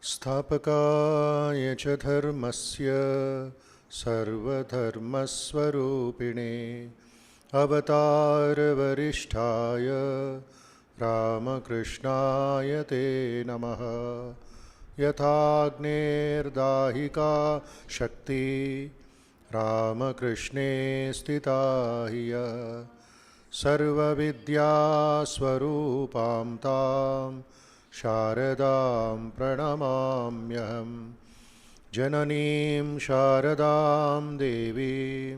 स्थापकाय च धर्मस्य सर्वधर्मस्वरूपिणे अवतारवरिष्ठाय रामकृष्णाय ते नमः। यथाग्नेर्दाहिका शक्ति रामकृष्णे स्थिता हि सर्वविद्यास्वरूपां तां शारदां प्रणमाम्यहम्। जननीं शारदां देवीं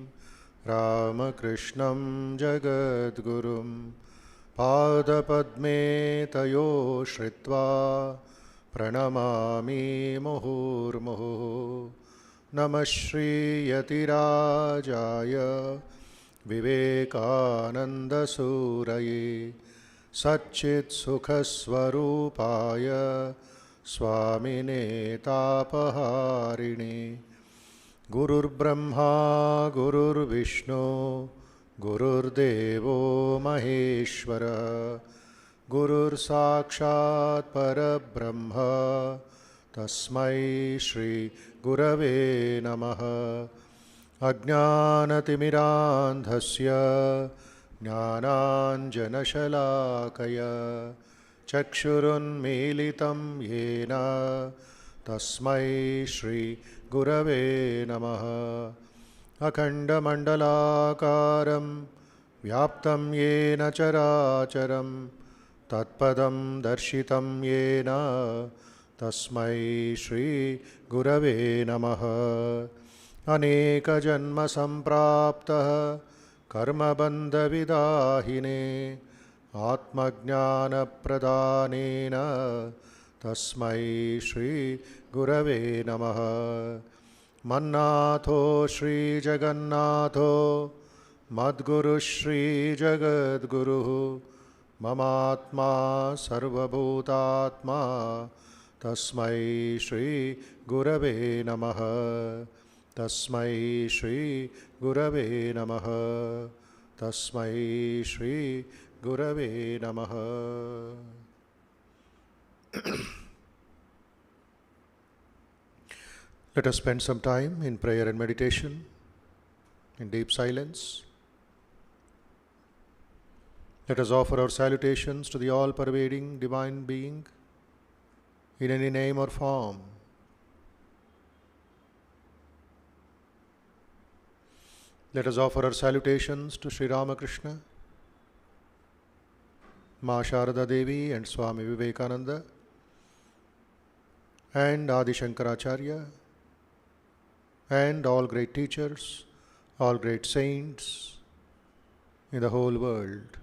रामकृष्णं जगद्गुरुं पादपद्मे तयो श्रित्वा प्रणमामि मुहुर्मुहुः। नमः श्रीयतिराजाय विवेकानन्दसूरये सच्चित्सुखस्वरूपाय स्वामिने तापहारिणे। गुरुर्ब्रह्मा गुरुर्विष्णु गुरुर्देवो महेश्वरः गुरुर्साक्षात् परब्रह्म तस्मै श्री गुरवे नमः। अज्ञानतिमिरान्धस्य ज्ञानाञ्जनशलाकया चक्षुरुन्मीलितं येन तस्मै श्री गुरवे नमः। अखण्डमण्डलाकारं व्याप्तं येन चराचरं तत्पदं दर्शितं येन तस्मै श्री गुरवे नमः। अनेकजन्मसम्प्राप्तः कर्मबन्धविदाहिने आत्मज्ञानप्रदानेन तस्मै श्री गुरवे नमः। मन्नाथो श्रीजगन्नाथो मद्गुरुः श्रीजगद्गुरुः ममात्मा सर्वभूतात्मा तस्मै श्री गुरवे नमः। तस्मै श्री गुरवे नमः। तस्मै श्री गुरवे नमः। Let us spend some time in prayer and meditation, in deep silence. Let us offer our salutations to the all-pervading Divine Being in any name or form. Let us offer our salutations to Sri Ramakrishna, Ma Sharada Devi and Swami Vivekananda, and Adi Shankaracharya, and all great teachers, all great saints in the whole world.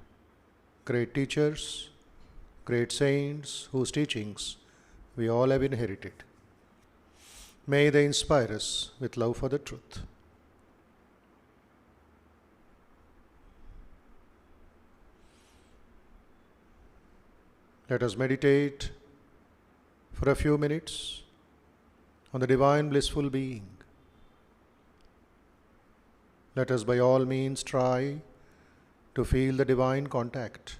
Great teachers, great saints whose teachings we all have inherited. May they inspire us with love for the truth. Let us meditate for a few minutes on the Divine Blissful Being. Let us by all means try to feel the divine contact.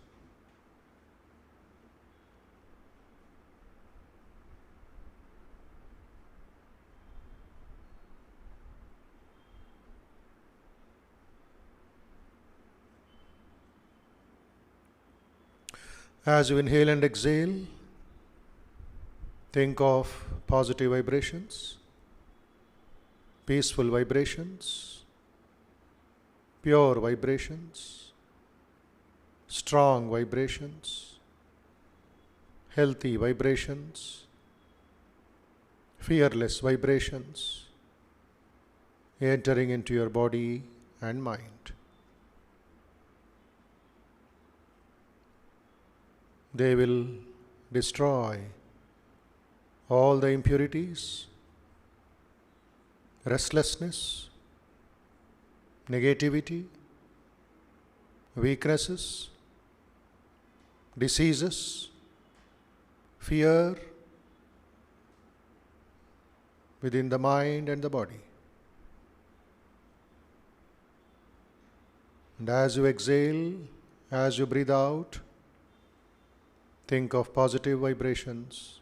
As you inhale and exhale, Think of positive vibrations, peaceful vibrations, pure vibrations, strong vibrations, healthy vibrations, fearless vibrations entering into your body and mind. They will destroy all the impurities, restlessness, negativity, weaknesses, diseases, fear within the mind and the body. And as you exhale, as you breathe out, think of positive vibrations,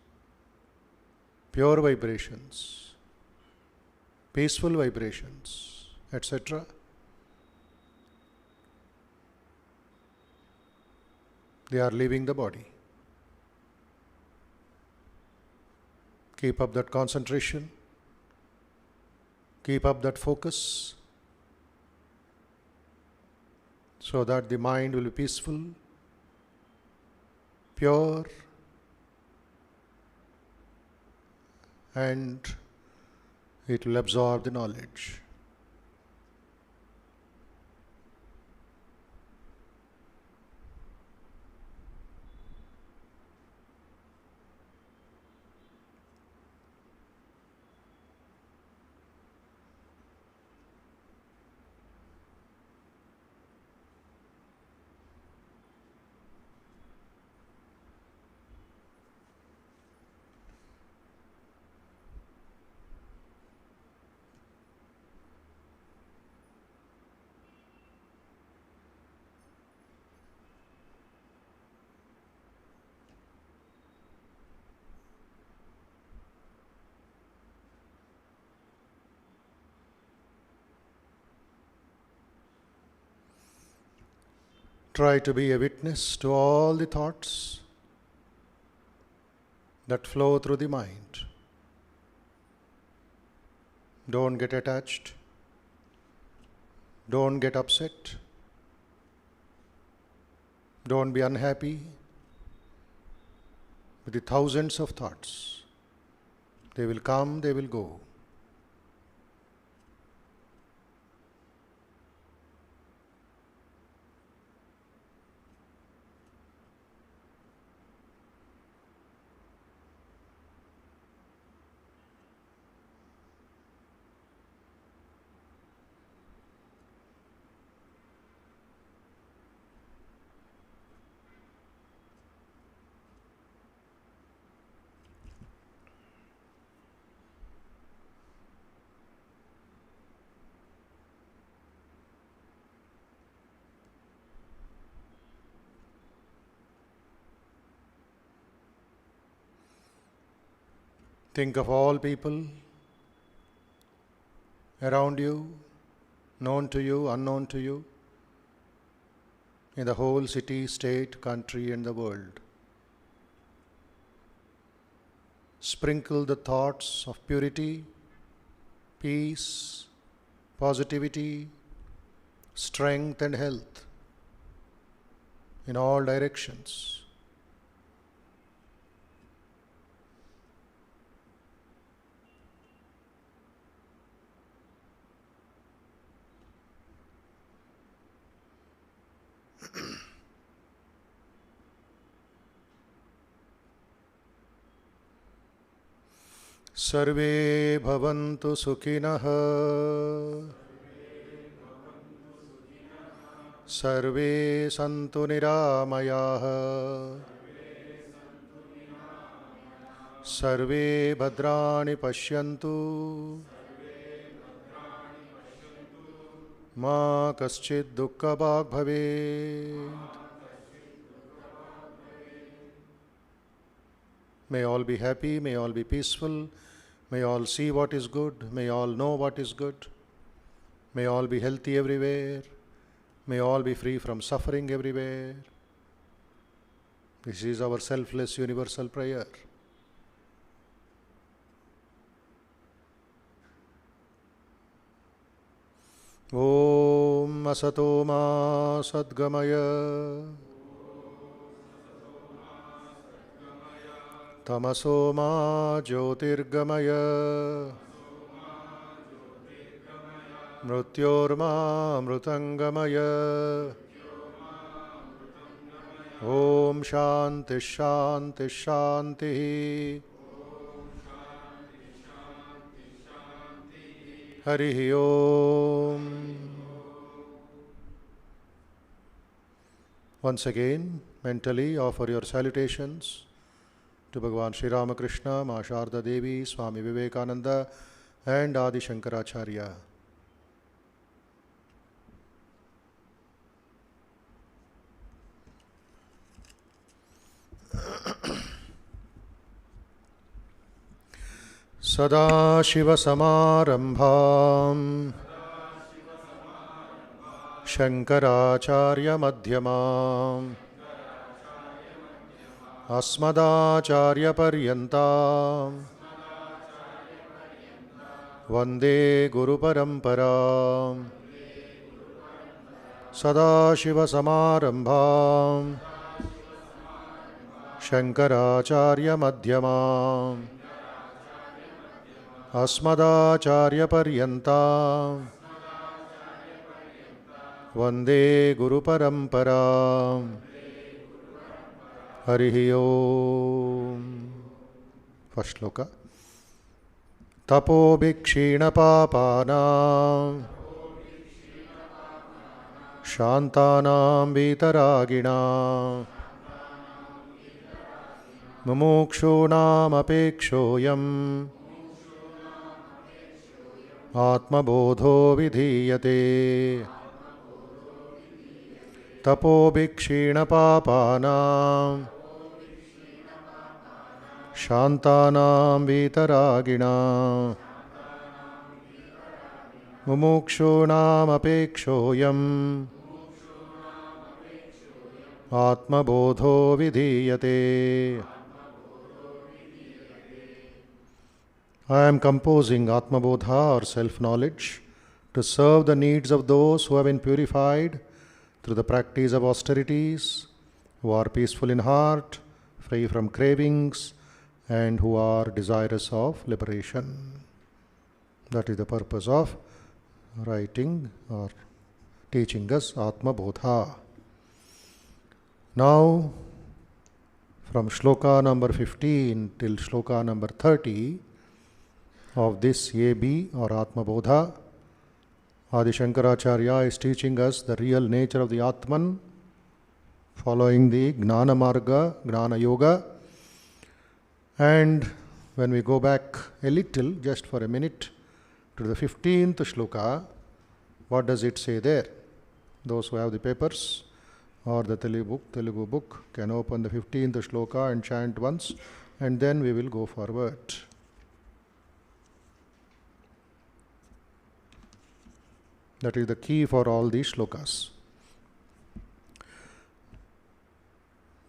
pure vibrations, peaceful vibrations, etc. They are leaving the body. Keep up that concentration. Keep up that focus so that the mind will be peaceful, pure, and it will absorb the knowledge. Try to be a witness to all the thoughts that flow through the mind. Don't get attached. Don't get upset. Don't be unhappy with the thousands of thoughts. They will come, they will go. Think of all people around you, known to you, unknown to you, in the whole city, state, country, and the world. Sprinkle the thoughts of purity, peace, positivity, strength, and health in all directions. सर्वे भवन्तु सुखिनः सर्वे सन्तु निरामयाः सर्वे भद्राणि पश्यन्तु मा कश्चित् दुःखभाग् भवेत्. May all be happy, may all be peaceful, may all see what is good, may all know what is good, may all be healthy everywhere, may all be free from suffering everywhere. This is our selfless universal prayer. Om Asato Ma Sadgamaya Tamaso Ma Jyotirgamaya Mrutyorma Mrutangamaya. Om Shanti Shanti Shanti. Hari Om. Once again, mentally offer your salutations to Bhagavan Sri Ramakrishna, Ma Sharda Devi, Swami Vivekananda, and Adi Shankaracharya. Sadashivasamarambham Shankaracharya Madhyamam Asmadacharya Paryantam Vande Guru Paramparam. Sadashivasamarambham Shankaracharya Madhyamam Asmadacharya Paryantam Vande Guru Paramparam. Hari Om. First shloka. Tapo bhikshina papanam Shantanam vitaraginam Mumukshunam apekshoyam Atma bodho vidhiyate. Tapo bhikshina papanam Shantanam vitaraginam Mumukshunam apekshoyam Atma bodho vidhiyate. I am composing Atma Bodha or self-knowledge to serve the needs of those who have been purified through the practice of austerities, who are peaceful in heart, free from cravings, and who are desirous of liberation. That is the purpose of writing or teaching us Atma Bodha. Now, from shloka number 15 till shloka number 30 of this AB or Atma Bodha, Adi Shankaracharya is teaching us the real nature of the Atman, following the Gnana Marga, Gnana Yoga. And when we go back a little, just for a minute, to the 15th shloka, what does it say there? Those who have the papers or the Telugu book can open the 15th shloka and chant once, and then we will go forward. That is the key for all these shlokas.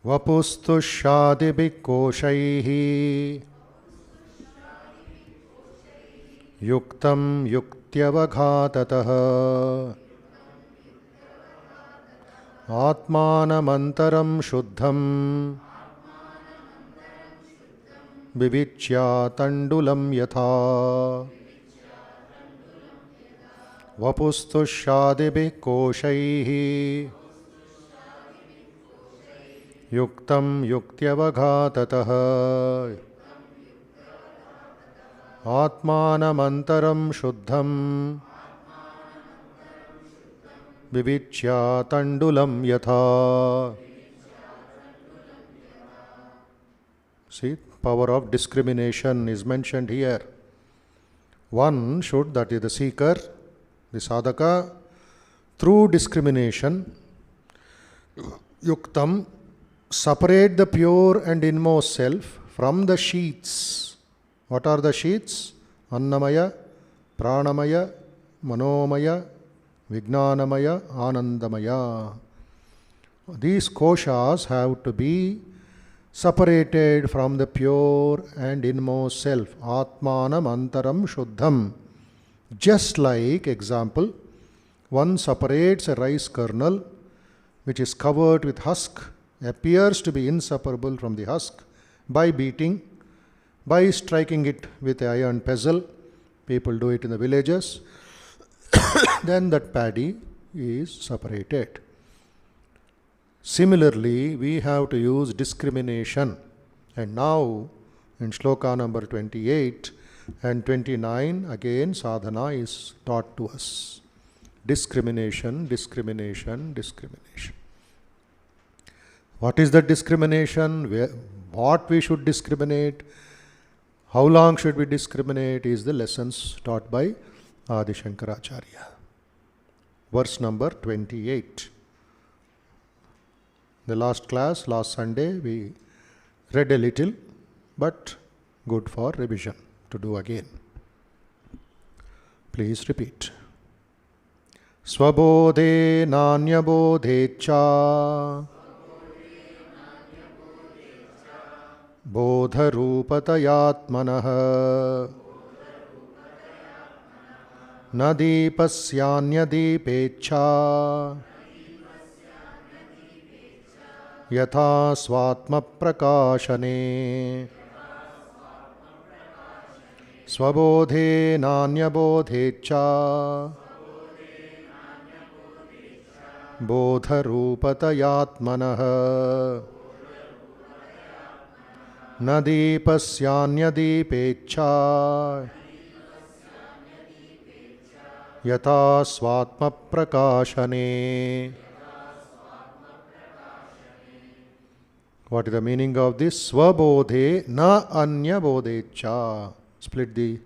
Vapustu shadibhi koshaihi yuktam yuktyav-ghātatah Atmanamantaram shuddham vivichya tandulam yatha. Vapustu shadibhi koshaihi yuktam yuktyav-ghātatah Atmanamantaram shuddham vivichya tandulam yatha. See, power of discrimination is mentioned here. One should, that is the seeker, the sadhaka, through discrimination, yuktam, separate the pure and inmost self from the sheaths. What are the sheaths? Annamaya, Pranamaya, Manomaya, Vijnanamaya, Anandamaya. These koshas have to be separated from the pure and inmost self. Atmanam antaram shuddham. Just like, example, one separates a rice kernel which is covered with husk, appears to be inseparable from the husk, by beating, by striking it with an iron pestle. People do it in the villages. Then that paddy is separated. Similarly, we have to use discrimination. And now, in shloka number 28 and 29, again sadhana is taught to us. Discrimination, discrimination, discrimination. What is the discrimination? What we should discriminate? How long should we discriminate is the lessons taught by Adi Shankaracharya. Verse number 28. The last class, last Sunday, we read a little, but good for revision to do again. Please repeat. Swabodhe nanyabodhecha bodha rupatayatmanah nadipasyanyadepecha yatha swatma prakashane swabodhe nanyabodhecha bodha rupatayatmanah nadipasyanyadepecha yatha swatma prakashane. What is the meaning of this? Swabodhe na anya bodhecha. Split the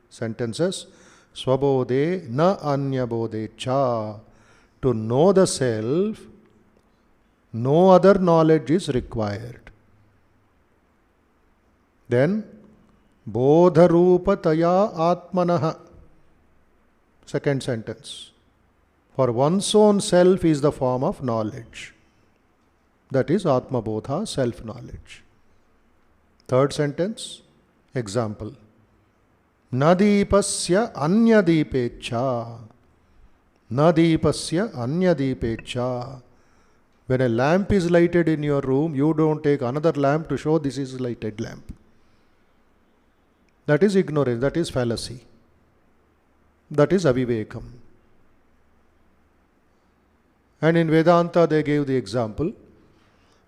sentences. Swabodhe na anya bodhecha. To know the self, no other knowledge is required. Then, bodharupataya atmanah. Second sentence. For one's own self is the form of knowledge. That is Atma Bodha, self-knowledge. Third sentence, example. Nadipasya anyadipecha. Nadipasya anyadipecha. When a lamp is lighted in your room, you don't take another lamp to show this is a lighted lamp. That is ignorance, that is fallacy. That is avivekam. And in Vedanta they gave the example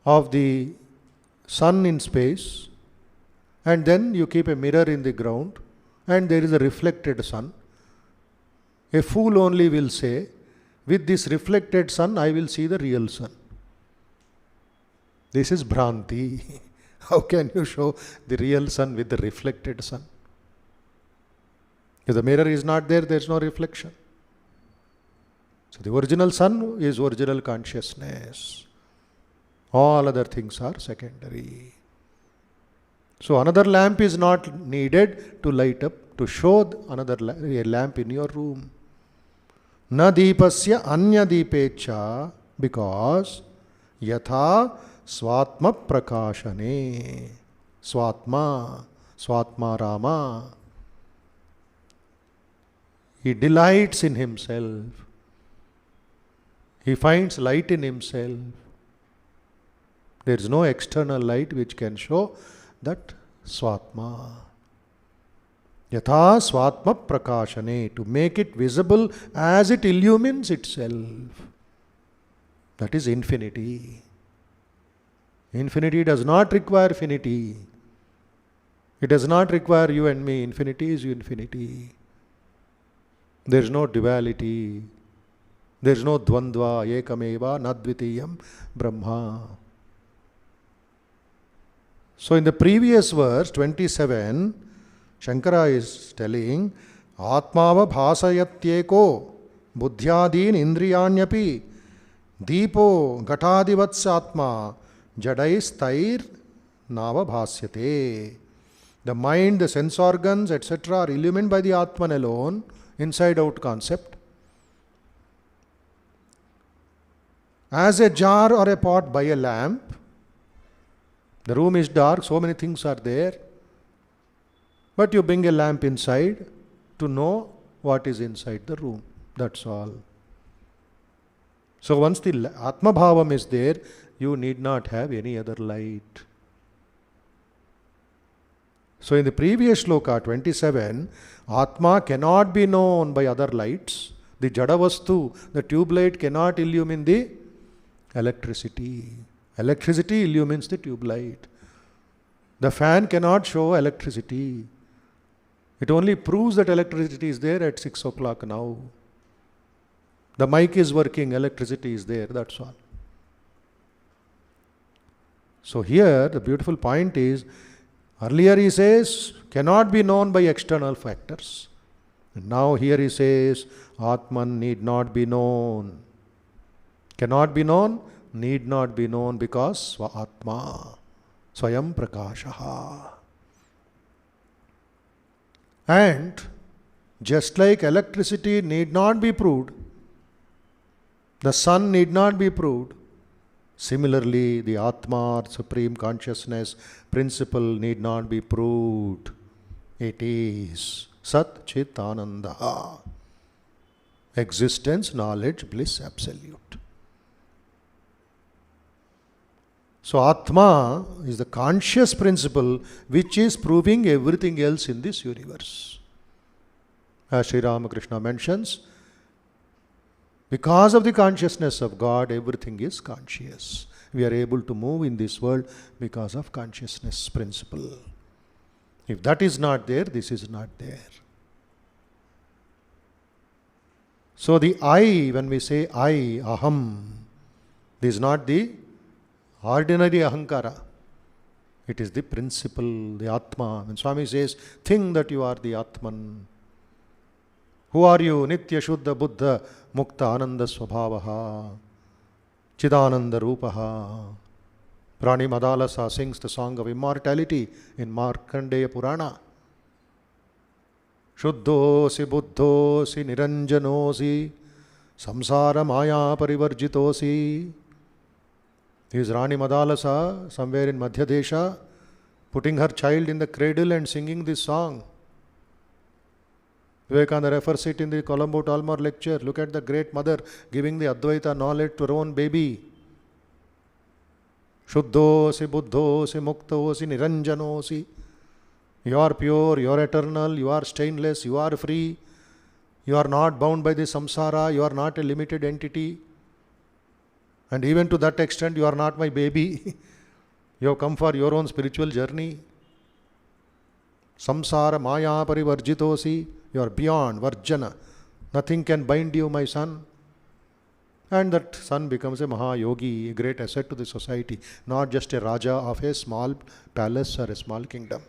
of the sun in space, and then you keep a mirror in the ground and there is a reflected sun. A fool only will say, with this reflected sun I will see the real sun. This is Bhranti. How can you show the real sun with the reflected sun? If the mirror is not there, there is no reflection. So the original sun is original consciousness. All other things are secondary. So another lamp is not needed to light up, to show another a lamp in your room. Na deepasya anya deepecha, because yatha swatma prakashane. Swatma, swatma Rama. He delights in himself. He finds light in himself. There is no external light which can show that swatma. Yatha swatma prakashane, to make it visible as it illumines itself. That is infinity. Infinity does not require finity. It does not require you and me. Infinity is infinity. There is no duality. There is no dvandva, ekameva, nadvitiyam, brahma. So in the previous verse, 27, Shankara is telling, Atmava bhasayatyeko buddhyadin indriyanyapi deepo gatadivatsatma jadaistair nava bhasyate. The mind, the sense organs, etc. are illumined by the Atman alone, inside-out concept. As a jar or a pot by a lamp, the room is dark, so many things are there, but you bring a lamp inside to know what is inside the room. That's all. So once the Atma Bhavam is there, you need not have any other light. So in the previous shloka 27, Atma cannot be known by other lights. The Jadavastu, the tube light cannot illumine the electricity. Electricity illumines the tube light. The fan cannot show electricity. It only proves that electricity is there at 6 o'clock now. The mic is working, electricity is there, that's all. So here the beautiful point is, earlier he says, cannot be known by external factors. And now here he says, Atman need not be known. Cannot be known, need not be known because Sva-Atma, Swayam Prakashaha. And just like electricity need not be proved, the sun need not be proved, similarly the Atma, Supreme Consciousness principle need not be proved. It is Sat Chit Ananda. Existence, knowledge, bliss, absolute. So Atma is the conscious principle which is proving everything else in this universe. As Sri Ramakrishna mentions, because of the consciousness of God, everything is conscious. We are able to move in this world because of consciousness principle. If that is not there, this is not there. So the I, when we say I, aham, this is not the ordinary ahankara. It is the principle, the Atma. When Swami says, think that you are the Atman. Who are you? Nitya Shuddha Buddha Mukta Ananda Swabhavaha Chidananda Rupaha. Prani Madalasa sings the song of immortality in Markandeya Purana. Shuddhosi Buddhosi Niranjanosi Samsara Maya Parivarjitosi. Is Rani Madalasa somewhere in Madhya Desha putting her child in the cradle and singing this song. Vivekananda refers it in the Colombo Talmor lecture. Look at the great mother giving the Advaita knowledge to her own baby. Shuddhosi Buddhosi Muktosi Niranjanosi. You are pure, you are eternal, you are stainless, you are free. You are not bound by the samsara, you are not a limited entity. And even to that extent, you are not my baby. You have come for your own spiritual journey. Samsara Maya Parivarjitosi. You are beyond Varjana. Nothing can bind you, my son. And that son becomes a Mahayogi, a great asset to the society, not just a Raja of a small palace or a small kingdom.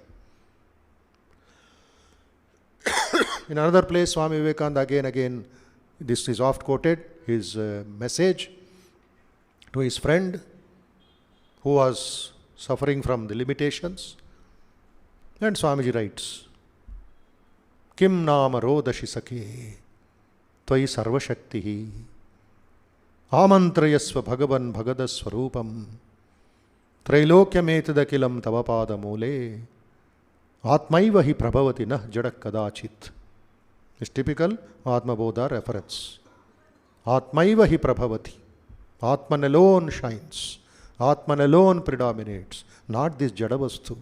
In another place, Swami Vivekananda again, this is oft quoted, his message to his friend who was suffering from the limitations. And Swamiji writes, Kim nama rodashi sakhe tvai sarva shaktihi amantrayasva bhagavan bhagadasvarupam trailokyametakilam tavapada mule atmaiva hi prabhavati nah jadak kadachit. It's typical Atma Bodha reference. Atmaiva hi prabhavati. Atman alone shines. Atman alone predominates. Not this Jadavastu.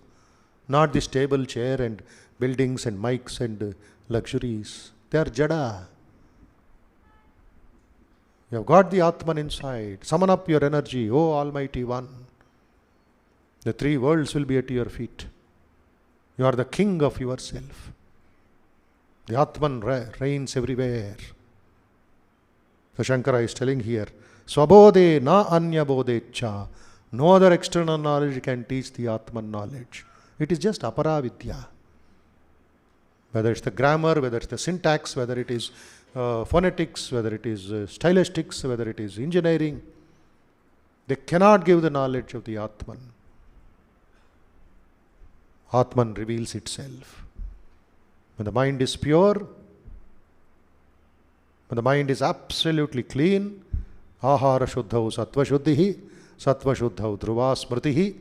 Not this table, chair and buildings and mics and luxuries. They are Jada. You have got the Atman inside. Summon up your energy, O Almighty One. The three worlds will be at your feet. You are the king of yourself. The Atman reigns everywhere. So Shankara is telling here, Swabodhe na anya bodhecha. No other external knowledge can teach the Atman knowledge. It is just aparavidya. Whether it's the grammar, whether it's the syntax, whether it is phonetics, whether it is stylistics, whether it is engineering, they cannot give the knowledge of the Atman. Atman reveals itself. When the mind is pure, when the mind is absolutely clean, ahara shuddhau sattva shuddhihi, sattva shuddhau dhruva smritihi.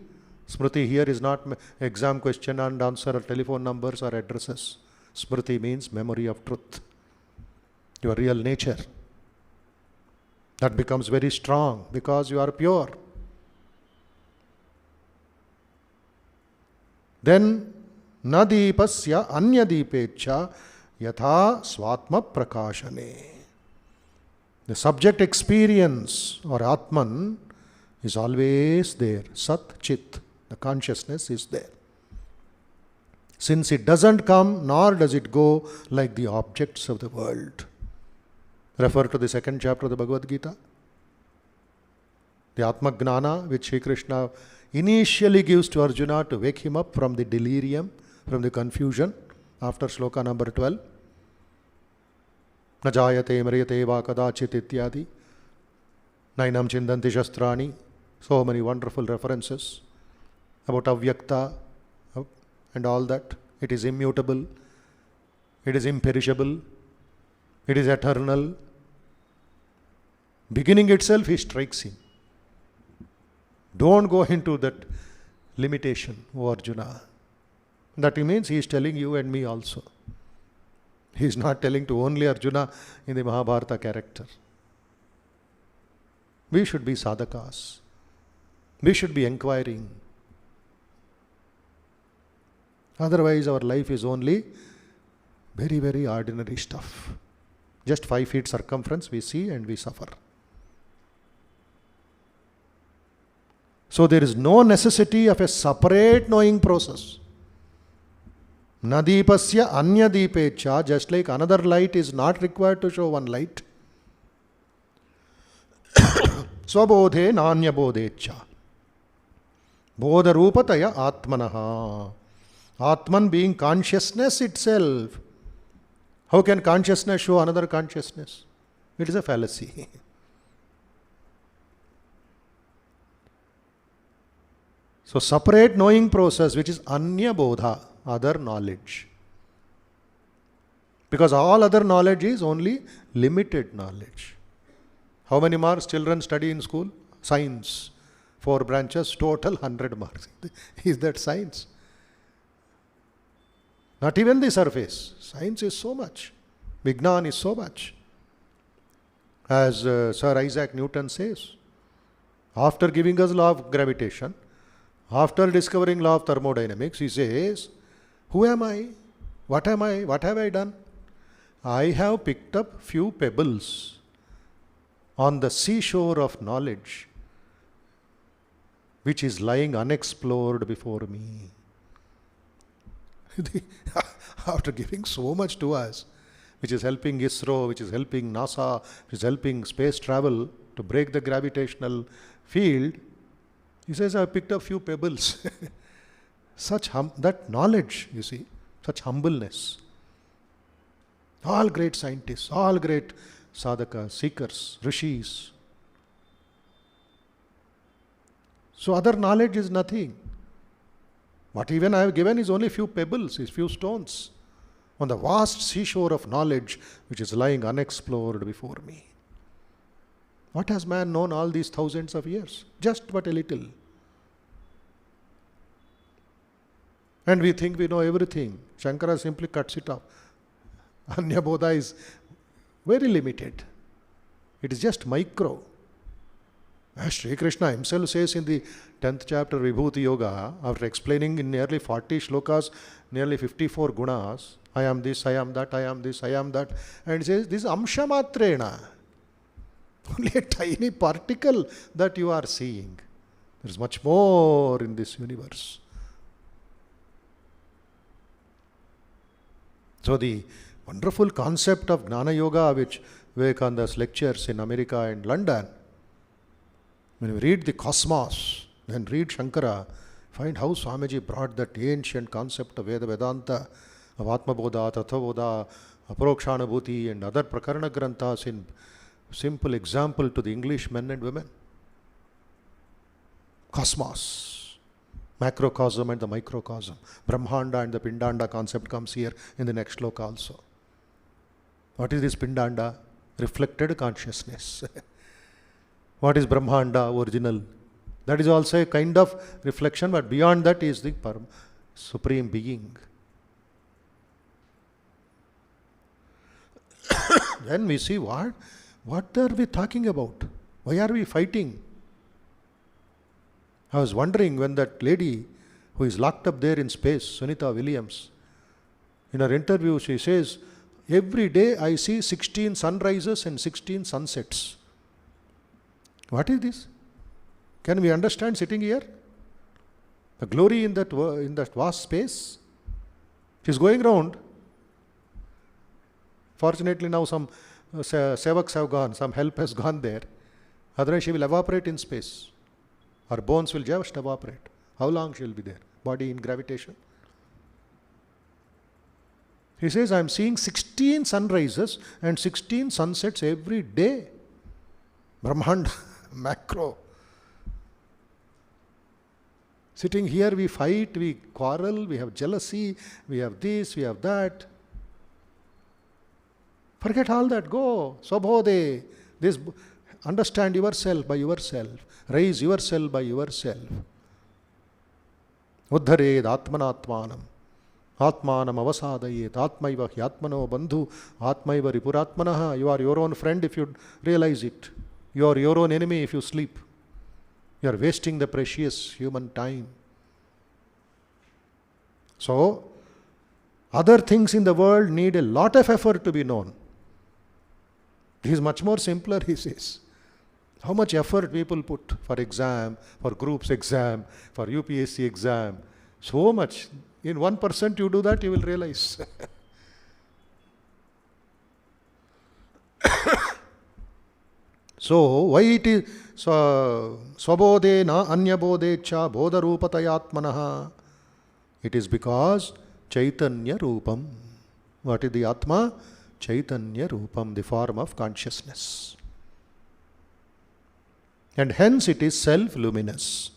Smriti here is not exam question and answer or telephone numbers or addresses. Smriti means memory of truth, your real nature. That becomes very strong because you are pure. Then, na deepasya anya deepecha yatha swatma prakashane. The subject experience or Atman is always there. Sat Chit, the consciousness is there. Since it doesn't come nor does it go like the objects of the world. Refer to the second chapter of the Bhagavad Gita. The Atma Gnana, which Sri Krishna initially gives to Arjuna to wake him up from the delirium, from the confusion, after sloka number 12. Na jayate mriyate va kadachit ityadi. Nainam chindanti shastrani. So many wonderful references about avyakta and all that. It is immutable. It is imperishable. It is eternal. Beginning itself, he strikes him. Don't go into that limitation, O Arjuna. That means he is telling you and me also. He is not telling to only Arjuna in the Mahabharata character. We should be sadhakas. We should be inquiring. Otherwise, our life is only very, very ordinary stuff. Just 5 feet circumference we see and we suffer. So there is no necessity of a separate knowing process. Nadipasya anya deepecha, just like another light is not required to show one light. Swabodhe nanya bodhecha. Bodha rupataya atmanaha. Atman being consciousness itself. How can consciousness show another consciousness? It is a fallacy. So separate knowing process, which is anya bodha, other knowledge. Because all other knowledge is only limited knowledge. How many marks children study in school? Science. 4 branches, total 100 marks. Is that science? Not even the surface. Science is so much. Vignan is so much. As Sir Isaac Newton says, after giving us law of gravitation, after discovering law of thermodynamics, he says, who am I? What am I? What have I done? I have picked up few pebbles on the seashore of knowledge, which is lying unexplored before me. After giving so much to us, which is helping ISRO, which is helping NASA, which is helping space travel to break the gravitational field, he says, I have picked up few pebbles. That knowledge, you see, such humbleness. All great scientists, all great sadhakas, seekers, rishis. So other knowledge is nothing. What even I have given is only few pebbles, is few stones on the vast seashore of knowledge which is lying unexplored before me. What has man known all these thousands of years? Just but a little. And we think we know everything. Shankara simply cuts it off. Anya Bodha is very limited. It is just micro. As Sri Krishna himself says in the 10th chapter Vibhuti Yoga, after explaining in nearly 40 shlokas, nearly 54 gunas, I am this, I am that, I am this, I am that, and he says, this is amsha matrena. Only a tiny particle that you are seeing. There is much more in this universe. So the wonderful concept of Gnana Yoga, which Vivekananda's lectures in America and London, when you read the cosmos, then read Shankara, find how Swamiji brought that ancient concept of Veda Vedanta, of Atma Bodha, Tatha Bodha, Aparokshanabhuti and other Prakarana Granthas in simple example to the English men and women. Cosmos, macrocosm and the microcosm. Brahmanda and the Pindanda concept comes here in the next sloka also. What is this Pindanda? Reflected consciousness. What is Brahmanda, original? That is also a kind of reflection, but beyond that is the Supreme Being. Then we see what? What are we talking about? Why are we fighting? I was wondering when that lady who is locked up there in space, Sunita Williams, in her interview she says, every day I see 16 sunrises and 16 sunsets. What is this? Can we understand sitting here? The glory in that vast space. She's going round. Fortunately now some sevaks have gone, some help has gone there. Otherwise she will evaporate in space. Her bones will just evaporate. How long she will be there? Body in gravitation. He says, I am seeing 16 sunrises and 16 sunsets every day. Brahmanda, macro. Sitting here we fight, we quarrel, we have jealousy, we have this, we have that. Forget all that, go. Swabodhe. This, understand yourself by yourself. Raise yourself by yourself. Uddhared atmanatmanam. Atmanam avasadayet. Atmaiva hyatmano bandhu. Atmaiva ripuratmanaha. You are your own friend if you realize it. You are your own enemy if you sleep. You are wasting the precious human time. So, other things in the world need a lot of effort to be known. This is much more simpler, he says. How much effort people put for exam, for groups exam, for UPSC exam. So much. In 1% you do that, you will realize. So, why it is swabodhe na anyabodhe cha bodha rupatayatmanaha? It is because chaitanya rupam. What is the Atma? Chaitanya rupam, the form of consciousness. And hence it is self-luminous.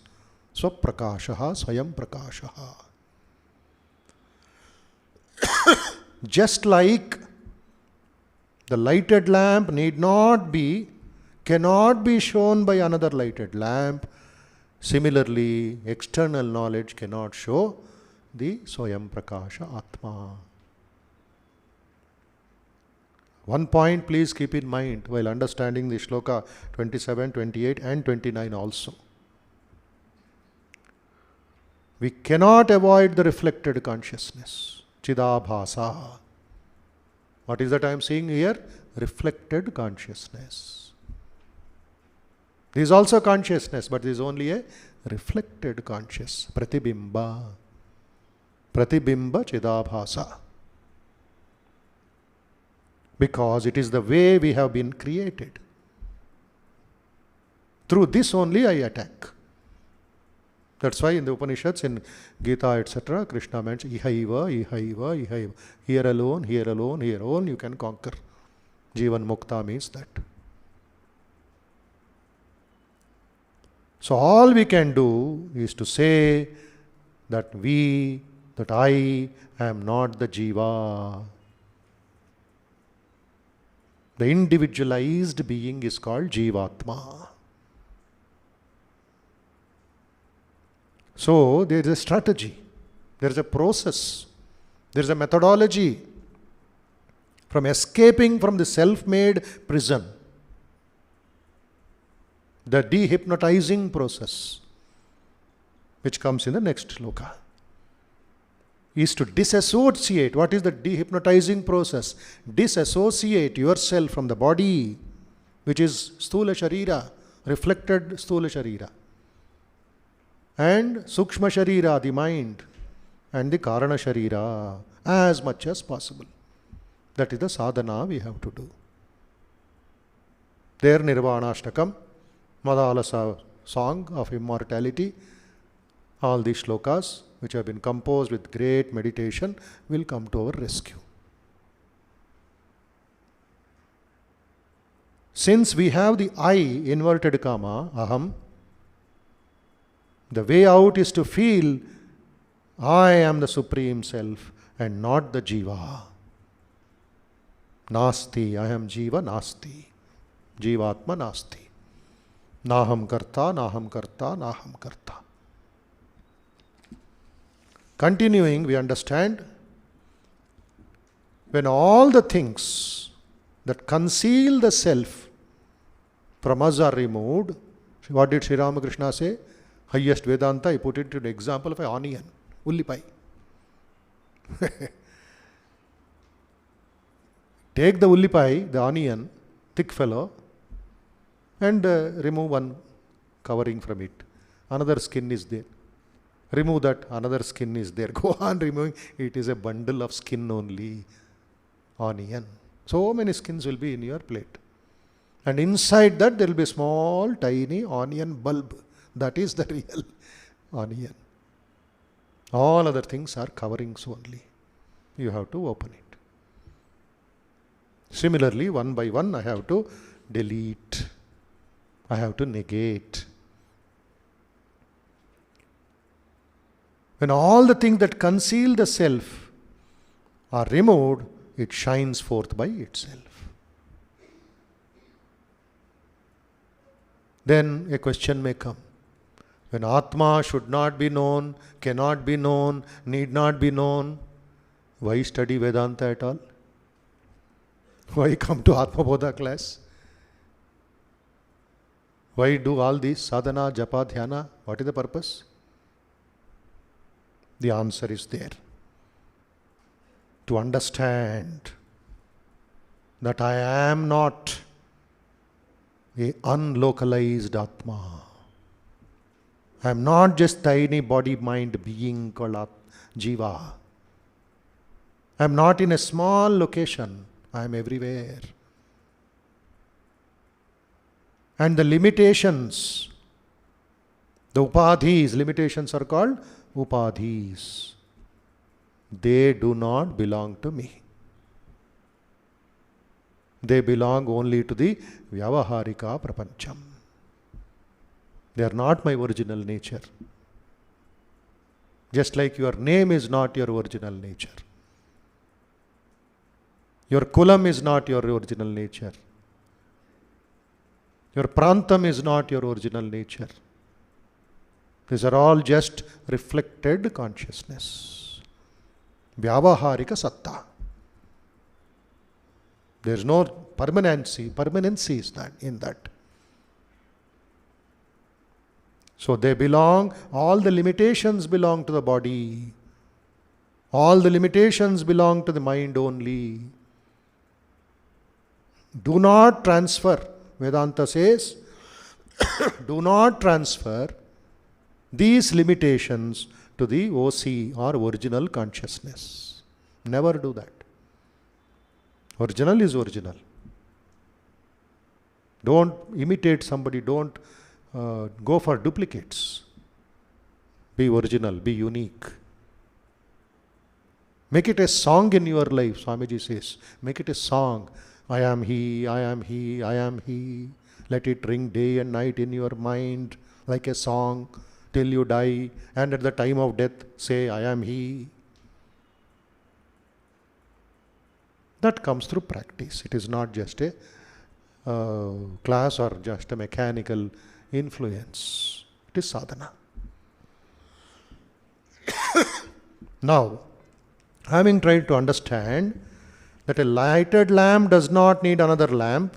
Swaprakashaha, swayam prakashaha. Just like the lighted lamp cannot be shown by another lighted lamp, similarly, external knowledge cannot show the swayam prakasha Atma. One point please keep in mind while understanding the shloka 27, 28 and 29 also. We cannot avoid the reflected consciousness. Chidabhasa. What is that I am seeing here? Reflected consciousness. This is also consciousness, but this is only a reflected conscious. Pratibimba. Pratibimba chidabhasa. Because it is the way we have been created. Through this only I attack. That's why in the Upanishads, in Gita, etc., Krishna mentions ihaiva, ihaiva, ihaiva. Here alone, here alone, here alone you can conquer. Jivan Mukta means that. So all we can do is to say that I am not the Jiva. The individualized being is called Jivatma. So there is a strategy, there is a process, there is a methodology from escaping from the self-made prison. The de-hypnotizing process, which comes in the next shloka, is to disassociate. What is the de-hypnotizing process? Disassociate yourself from the body, which is sthula sharira, reflected sthula sharira, and sukshma sharira, the mind, and the karana sharira, as much as possible. That is the sadhana we have to do. There Nirvanashtakam, Madalasa song of immortality, all these shlokas which have been composed with great meditation will come to our rescue. Since we have the I, inverted comma, aham, the way out is to feel I am the Supreme Self and not the Jiva. Nasti, I am Jiva, Nasti. Jivatma, Nasti. Naham karta, naham karta, naham karta. Continuing, we understand, when all the things that conceal the self from us are removed. What did Sri Ramakrishna say? Highest Vedanta, he put it to the example of an onion, ullipai. Take the ullipai, the onion, thick fellow, and remove one covering from it. Another skin is there. Remove that, another skin is there. Go on removing. It is a bundle of skin only. Onion. So many skins will be in your plate. And inside that there will be a small, tiny onion bulb. That is the real onion. All other things are coverings only. You have to open it. Similarly, one by one, I have to delete. I have to negate. When all the things that conceal the self are removed, it shines forth by itself. Then a question may come. When Atma should not be known, cannot be known, need not be known, why study Vedanta at all? Why come to Atma Bodha class? Why do all this sadhana, japa, dhyana? What is the purpose? The answer is there. To understand that I am not a unlocalized Atma. I am not just tiny body, mind, being called Jiva. I am not in a small location. I am everywhere. And the limitations, the upadhis, limitations are called upadhis. They do not belong to me. They belong only to the Vyavaharika Prapancham. They are not my original nature. Just like your name is not your original nature. Your kulam is not your original nature. Your prantam is not your original nature. These are all just reflected consciousness. Vyavaharika satta. There is no permanency is that in that. So they belong, all the limitations belong to the body. All the limitations belong to the mind only. Do not transfer, Vedanta says, do not transfer these limitations to the OC or original consciousness. Never do that. Original is original. Don't imitate somebody, don't go for duplicates. Be original, be unique. Make it a song in your life, Swamiji says. Make it a song. I am he, I am he, I am he. Let it ring day and night in your mind like a song till you die. And at the time of death, say, I am he. That comes through practice. It is not just a class or just a mechanical influence. It is sadhana. Now, having tried to understand that a lighted lamp does not need another lamp,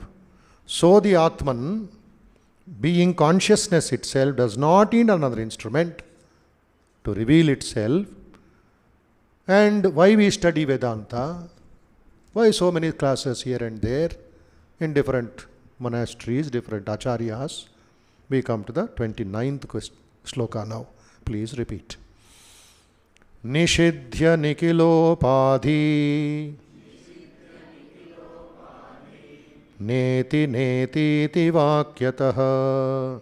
so the Atman, being consciousness itself, does not need another instrument to reveal itself. And why we study Vedanta? Why so many classes here and there in different monasteries, different acharyas? We come to the 29th sloka now. Please repeat. Nishidhya nikilopadhi neti neti ti vakyatah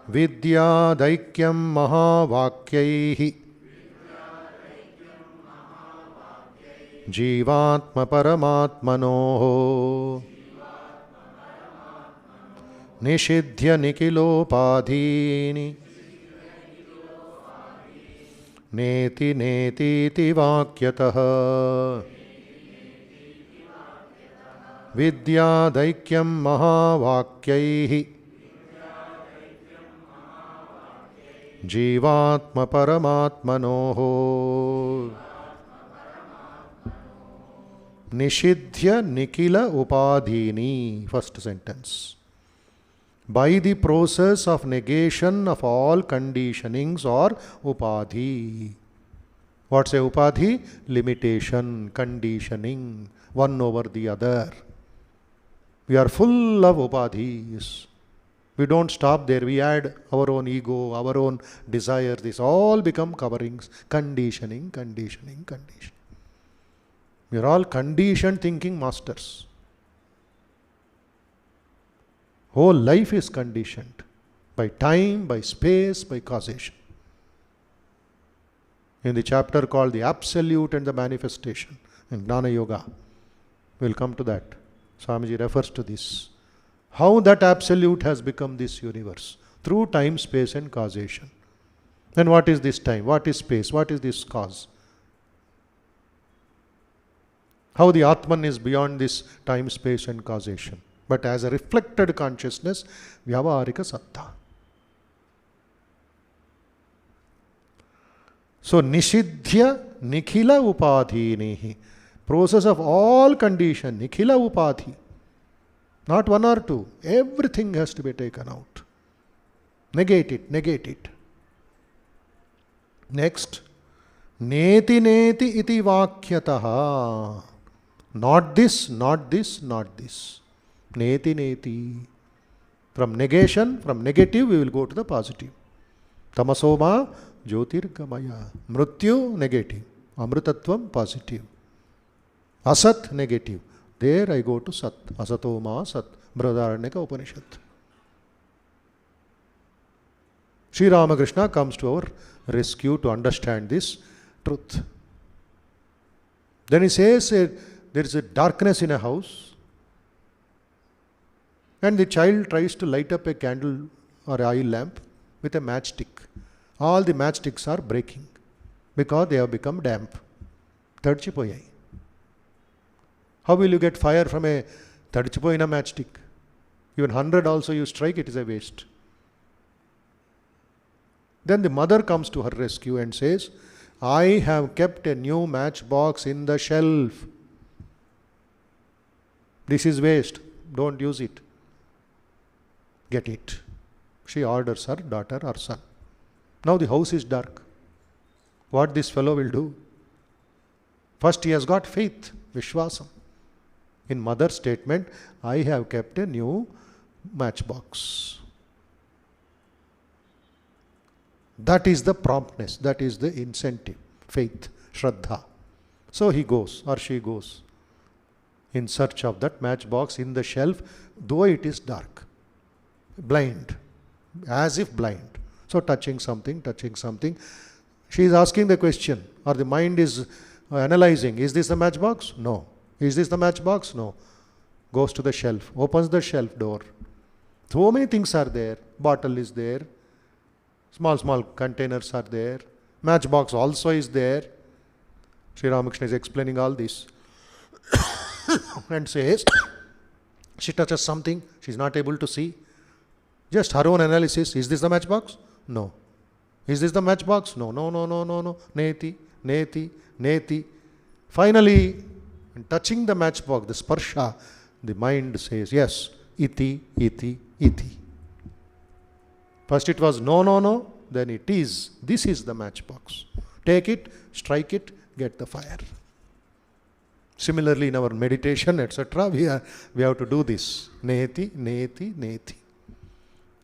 vidya daikyam mahavakyaihi जीवात्म परमात्मनोः निषिध्य निखिलोपाधीनि नेति नेतीति वाक्यतः विद्यादैक्यं महावाक्यैः जीवात्म परमात्मनोः Nishidhya Nikila Upadhini. First sentence. By the process of negation of all conditionings or upadhi. What's a upadhi? Limitation, conditioning, one over the other. We are full of upadhis. We don't stop there. We add our own ego, our own desire. This all become coverings. Conditioning, conditioning, conditioning. We are all conditioned thinking masters. Whole life is conditioned by time, by space, by causation. In the chapter called The Absolute and the Manifestation in Gnana Yoga, we'll come to that. Swamiji refers to this. How that Absolute has become this universe through time, space and causation. Then what is this time? What is space? What is this cause? How the Atman is beyond this time, space and causation, but as a reflected consciousness, Vyavaharika Satta. So, Nishidhya Nikhila Upadhinihi. Process of all condition, Nikhila Upadhi. Not one or two. Everything has to be taken out. Negate it, negate it. Next. Neti neti iti vakyataha. Not this, not this, not this. Neti neti. From negation, from negative, we will go to the positive. Tamasoma Jyotirgamaya. Mrityu negative. Amrutatvam positive. Asat negative. There I go to Sat. Asatoma Sat. Brihadaranyaka Upanishad. Sri Ramakrishna comes to our rescue to understand this truth. Then he says there is a darkness in a house and the child tries to light up a candle or oil lamp with a matchstick. All the matchsticks are breaking because they have become damp. Tadchipoyai. How will you get fire from a tadchipoyina matchstick? Even 100 also you strike, it is a waste. Then the mother comes to her rescue and says, I have kept a new matchbox in the shelf. This is waste. Don't use it. Get it. She orders her daughter or son. Now the house is dark. What this fellow will do? First he has got faith, Vishwasam. In mother's statement, I have kept a new matchbox. That is the promptness, that is the incentive, faith, Shraddha. So he goes or she goes in search of that matchbox in the shelf, though it is dark, blind, as if blind. So touching something. She is asking the question, or the mind is analyzing, is this the matchbox? No. Is this the matchbox? No. Goes to the shelf, opens the shelf door. So many things are there. Bottle is there. Small containers are there. Matchbox also is there. Sri Ramakrishna is explaining all this and says, she touches something, she is not able to see. Just her own analysis, is this the matchbox? No. Is this the matchbox? No. Neti, neti, neti. Finally, touching the matchbox, the sparsha, the mind says, yes, iti, iti, iti. First it was no, then it is. This is the matchbox. Take it, strike it, get the fire. Similarly, in our meditation, etc., we have to do this. Neti, neti, neti.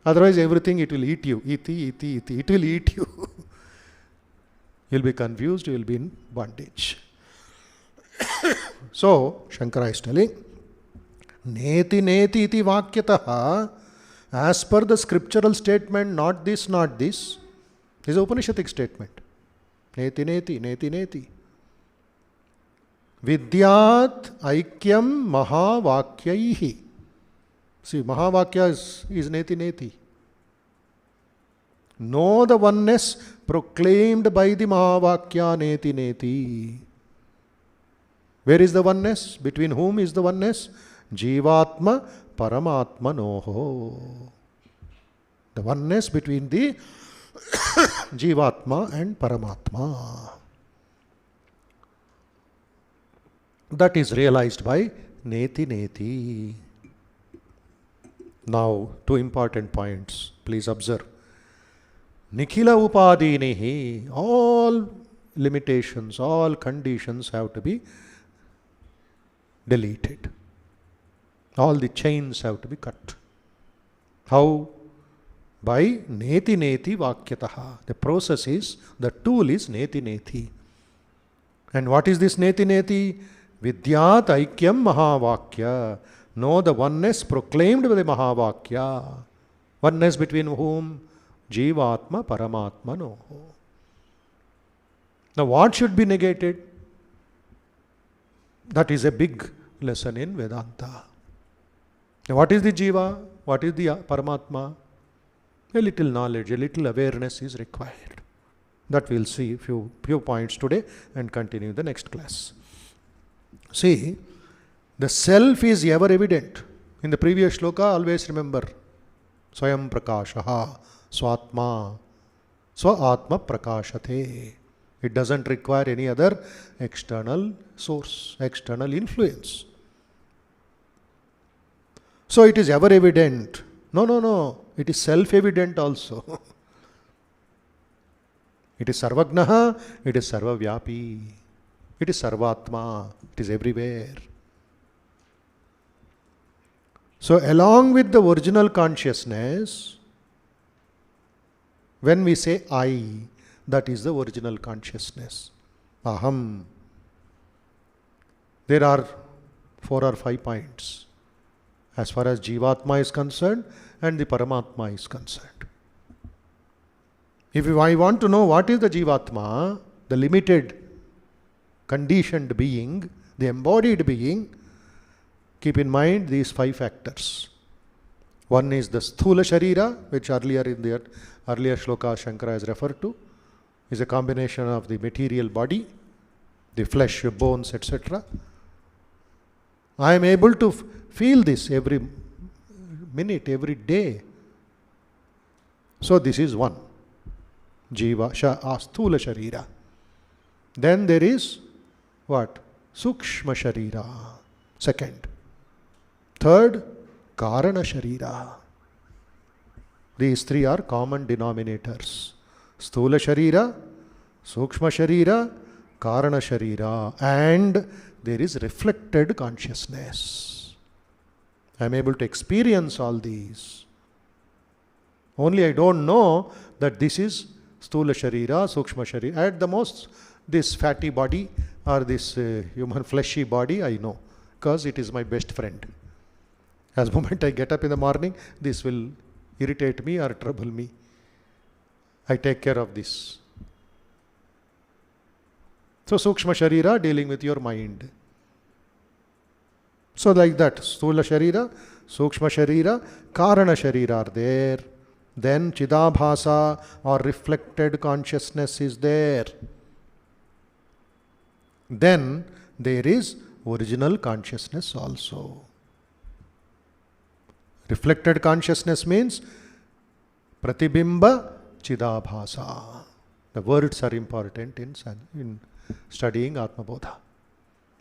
Otherwise, everything it will eat you. Iti, iti, iti. It will eat you. You'll be confused, you will be in bondage. So, Shankara is telling, Neti, neti, iti vakyataha. As per the scriptural statement, not this, not this. This is an Upanishadic statement. Neti, neti, neti, neti. Vidyat aikyam mahavakyaihi. See, Mahavakyas is neti, neti. Know the oneness proclaimed by the Mahavakya neti, neti. Where is the oneness? Between whom is the oneness? Jivatma Paramatmanoho. The oneness between the Jivatma and Paramatma. That is realized by neti neti. Now, two important points. Please observe. Nikhila upadinihi, all limitations, all conditions have to be deleted. All the chains have to be cut. How? By neti neti vakyataha. The process is, the tool is neti neti. And what is this neti neti? Vidyat aikyam mahavakya. Know the oneness proclaimed by the Mahavakya. Oneness between whom? Jivatma Paramatma no. Now what should be negated? That is a big lesson in Vedanta. Now what is the Jiva? What is the Paramatma? A little knowledge, a little awareness is required. That we'll see few points today and continue the next class. See, the self is ever evident. In the previous shloka, always remember, Swayam Prakashaha, Swatma, Swa-atma Prakashate. It doesn't require any other external source, external influence. So it is ever evident. No. It is self-evident also. It is Sarvagnaha, it is Sarvavyapi, it is Sarvatma, it is everywhere. So along with the original consciousness, when we say I, that is the original consciousness. Aham. There are 4 or 5 points as far as Jivatma is concerned and the Paramatma is concerned. If I want to know what is the Jivatma, the limited, conditioned being, the embodied being, keep in mind these 5 factors. One is the Sthula Sharira, which earlier in the earlier shloka Shankara has referred to, is a combination of the material body, the flesh, bones, etc. I am able to feel this every minute, every day. So this is one. Jiva, Sthula Sharira. Then there is what? Sukshma Sharira. Second. Third, Karana Sharira. These 3 are common denominators. Sthula Sharira, Sukshma Sharira, Karana Sharira. And there is reflected consciousness. I am able to experience all these. Only I don't know that this is Sthula Sharira, Sukshma Sharira. At the most, this fatty body or this human fleshy body, I know, because it is my best friend. As the moment I get up in the morning, this will irritate me or trouble me. I take care of this. So Sukshma Sharira dealing with your mind. So like that, Sthula Sharira, Sukshma Sharira, Karana Sharira are there. Then Chidabhasa or reflected consciousness is there. Then there is original consciousness also. Reflected consciousness means Pratibimba Chidabhasa. The words are important in studying Atma Bodha.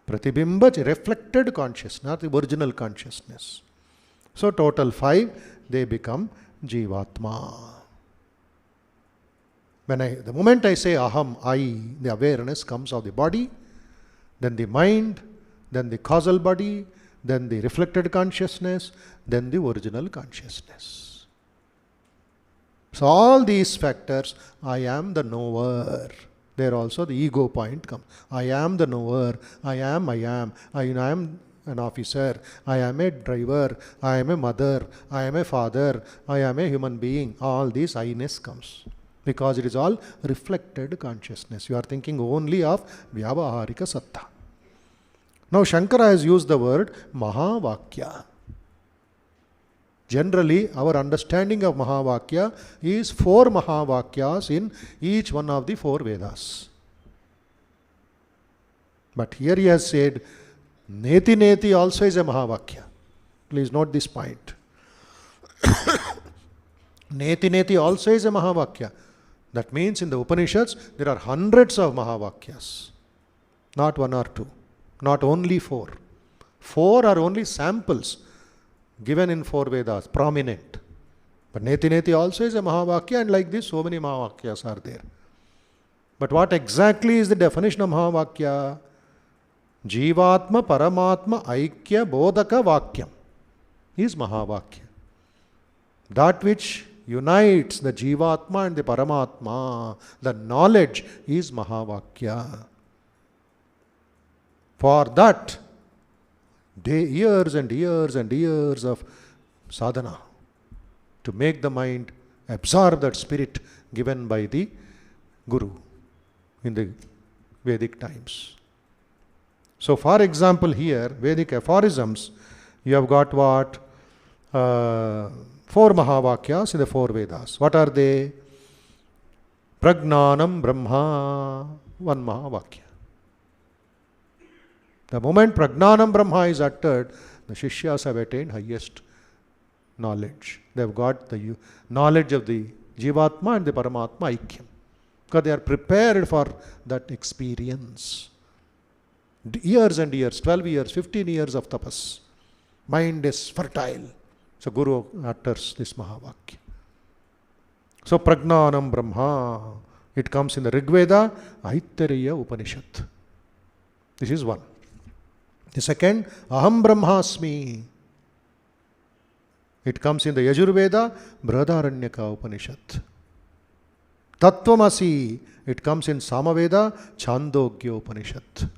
Pratibimba, reflected consciousness, not the original consciousness. So total 5, they become Jivatma. The moment I say Aham, I, the awareness comes of the body, then the mind, then the causal body, then the reflected consciousness, then the original consciousness. So all these factors, I am the knower. There also the ego point comes. I am the knower. I am an officer. I am a driver. I am a mother. I am a father. I am a human being. All this I-ness comes. Because it is all reflected consciousness. You are thinking only of Vyavaharika Satta. Now Shankara has used the word Mahavakya. Generally, our understanding of Mahavakya is 4 Mahavakyas in each one of the 4 Vedas. But here he has said, Neti Neti also is a Mahavakya. Please note this point. Neti Neti also is a Mahavakya. That means in the Upanishads, there are hundreds of Mahavakyas. Not 1 or 2. not only 4. 4 are only samples given in 4 Vedas, prominent. But Neti Neti also is a Mahavakya, and like this, so many Mahavakyas are there. But what exactly is the definition of Mahavakya? Jivatma Paramatma Aikya Bodhaka Vakyam is Mahavakya. That which unites the Jivatma and the Paramatma, the knowledge, is Mahavakya. For that, years and years and years of sadhana to make the mind absorb that spirit given by the Guru in the Vedic times. So for example here, Vedic aphorisms, you have got what? 4 Mahavakyas in the 4 Vedas. What are they? Pragnanam Brahma, 1 Mahavakya. The moment Pragnanam Brahma is uttered, the Shishyas have attained highest knowledge. They have got the knowledge of the Jivatma and the Paramatma Aikyam. Because they are prepared for that experience. Years and years, 12 years, 15 years of tapas. Mind is fertile. So Guru utters this Mahavakya. So Pragnanam Brahma, it comes in the Rig Veda, Aitareya Upanishad. This is one. The second, Aham Brahmasmi. It comes in the Yajurveda, Brihadaranyaka Upanishad. Tattvamasi, it comes in Samaveda, Chandogya Upanishad.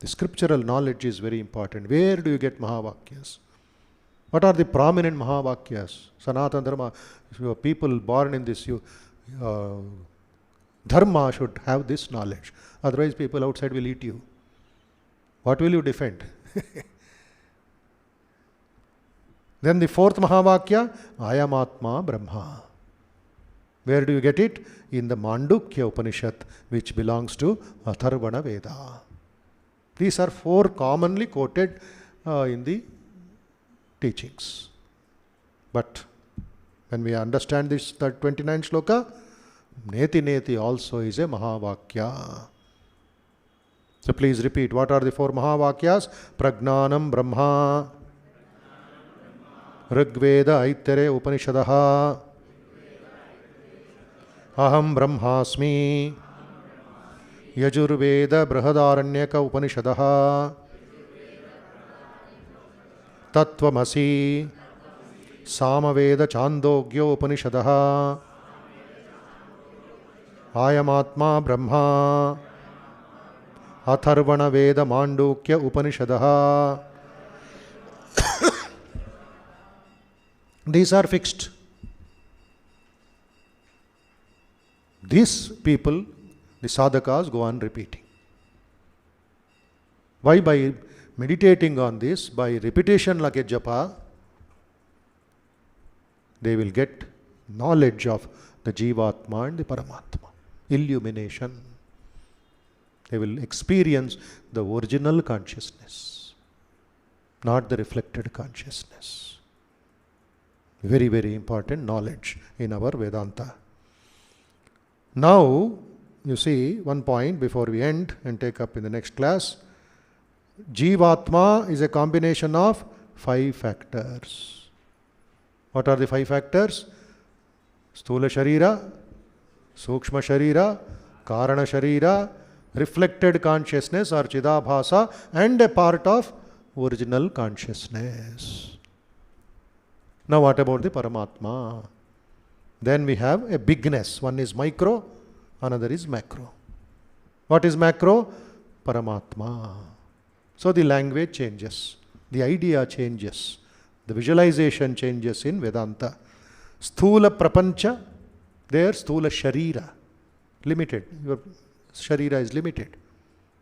The scriptural knowledge is very important. Where do you get Mahavakyas? What are the prominent Mahavakyas? Sanatana Dharma, people born in this Dharma should have this knowledge. Otherwise people outside will eat you. What will you defend? Then the 4th Mahavakya, Ayam Atma Brahma. Where do you get it? In the Mandukya Upanishad, which belongs to Atharvana Veda. These are 4 commonly quoted in the teachings. But when we understand this 29 shloka, Neti Neti also is a Mahavakya. So please repeat, what are the 4 Mahavakyas? Pragnanam Brahma, Rigveda Aittare Upanishadaha, Aham Brahmasmi, Yajurveda Brihadaranyaka Upanishadaha, Tattvamasi, Samaveda Chandogya Upanishadaha, Ayamatma Brahma, Atharvana Veda Mandukya Upanishadaha. These are fixed. These people, the sadhakas, go on repeating. Why? By meditating on this, by repetition like a japa, they will get knowledge of the Jivatma and the Paramatma. Illumination. They will experience the original consciousness, not the reflected consciousness. Very, very important knowledge in our Vedanta. Now, you see, one point before we end and take up in the next class. Jivatma is a combination of 5 factors. What are the 5 factors? Sthula Sharira, Sukshma Sharira, Karana Sharira, reflected consciousness or Chidabhasa, and a part of original consciousness. Now what about the Paramatma? Then we have a bigness. One is micro, another is macro. What is macro? Paramatma. So the language changes, the idea changes, the visualization changes in Vedanta. Sthula Prapancha, there Sthula Sharira, limited. Your Sharira is limited,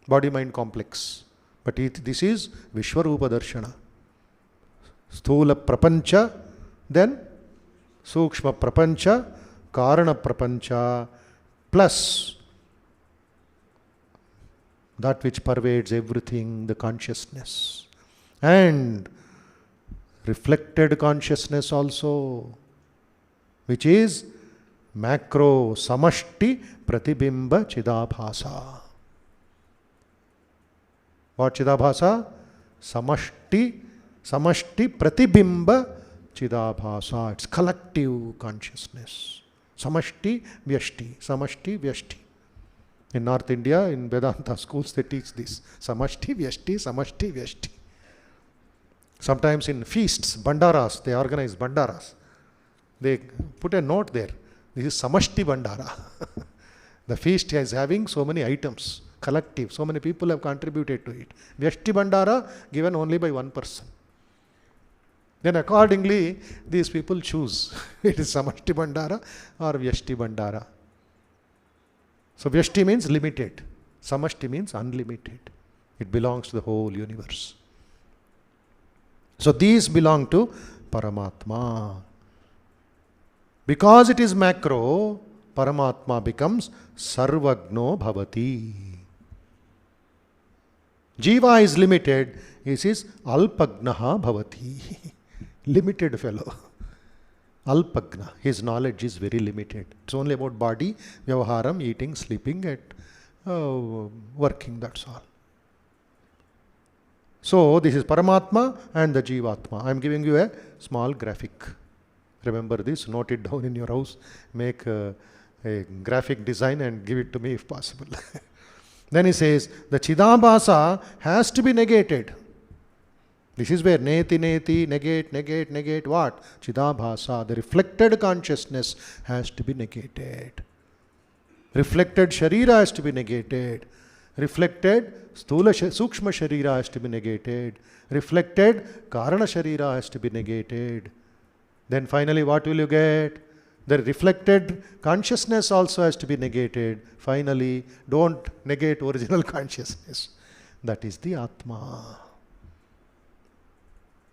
body-mind complex. But this is Vishwarupa Darshana. Sthula Prapancha, then Sukshma Prapancha, Karana Prapancha, plus that which pervades everything, the consciousness. And reflected consciousness also, which is macro samashti pratibimba chidabhasa. What Chidabhasa? Samashti Pratibimba Chidabhasa. It's collective consciousness. Samashti Vyashti. In North India, in Vedanta schools, they teach this. Samashti Vyashti. Sometimes in feasts, bandaras, they organize bandaras. They put a note there. This is Samashti Bandara. The feast is having so many items, collective. So many people have contributed to it. Vyashti Bandara given only by one person. Then accordingly, these people choose. It is Samashti Bandara or Vyashti Bandara. So Vyashti means limited. Samashti means unlimited. It belongs to the whole universe. So these belong to Paramatma. Because it is macro, Paramatma becomes Sarvagno Bhavati. Jiva is limited, he is Alpagnaha Bhavati. Limited fellow. Alpagna, his knowledge is very limited. It's only about body, vyavaharam, eating, sleeping, and working, that's all. So this is Paramatma and the Jivatma. I am giving you a small graphic. Remember this, note it down in your house, make a graphic design and give it to me if possible. Then he says, the Chidabhasa has to be negated. This is where negate what? Chidabhasa, the reflected consciousness has to be negated. Reflected Sharira has to be negated. Reflected Sthula Sukshma Sharira has to be negated. Reflected Karana Sharira has to be negated. Then finally what will you get? The reflected consciousness also has to be negated. Finally, don't negate original consciousness. That is the Atma.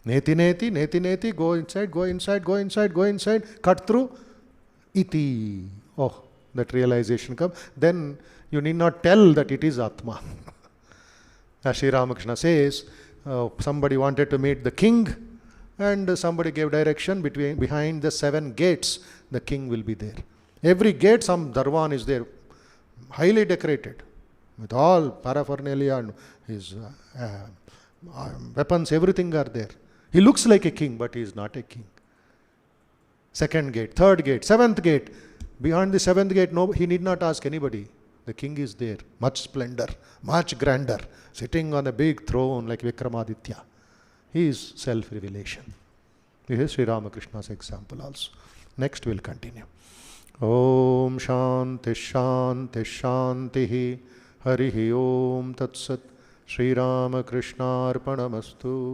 Neti, go inside, cut through, iti. Oh, that realization comes. Then you need not tell that it is Atma. As Sri Ramakrishna says, somebody wanted to meet the king, and somebody gave direction behind the 7 gates, the king will be there. Every gate, some Darwan is there, highly decorated, with all paraphernalia and his weapons, everything are there. He looks like a king, but he is not a king. 2nd gate, 3rd gate, 7th gate. Behind the 7th gate, no, he need not ask anybody. The king is there, much splendor, much grandeur, sitting on a big throne like Vikramaditya. He is self-revelation. This is Sri Ramakrishna's example also. Next we'll continue. Om Shanti Shanti Shanti Harihi Om Tat Sat. Sri Ramakrishna Arpanamastu.